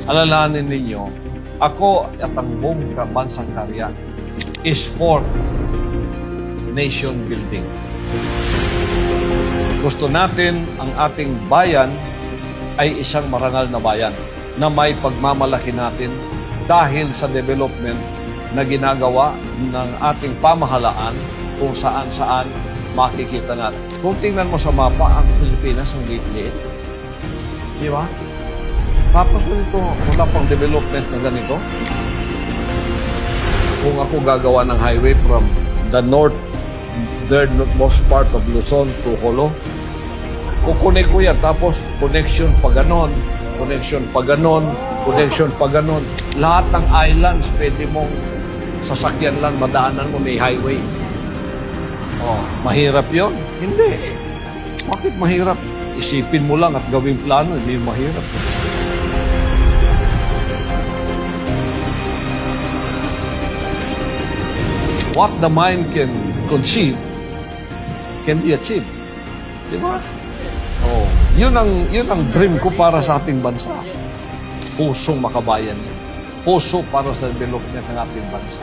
Alalahanin ninyo, ako at ang buong bansang karya is for nation building. Gusto natin ang ating bayan ay isang marangal na bayan na may pagmamalaki natin dahil sa development na ginagawa ng ating pamahalaan kung saan-saan makikita natin. Kung tingnan mo sa mapa, ang Pilipinas ang liit-liit. Di ba? Tapos nito, wala pang development na ganito. Kung ako gagawa ng highway from the northernmost part of Luzon to Jolo, kukunik ko yan. Tapos connection pa ganon, connection pa ganon, connection pa ganon. Lahat ng islands, pwede mong sasakyan lang, madaanan mo, may highway. Oh, mahirap yon? Hindi. Bakit mahirap? Isipin mo lang at gawing plano, hindi mahirap. What the mind can conceive can be achieved. Di ba? Oh, yun ang dream ko para sa ating bansa. Pusong makabayan yan. Puso para sa development ng ating bansa.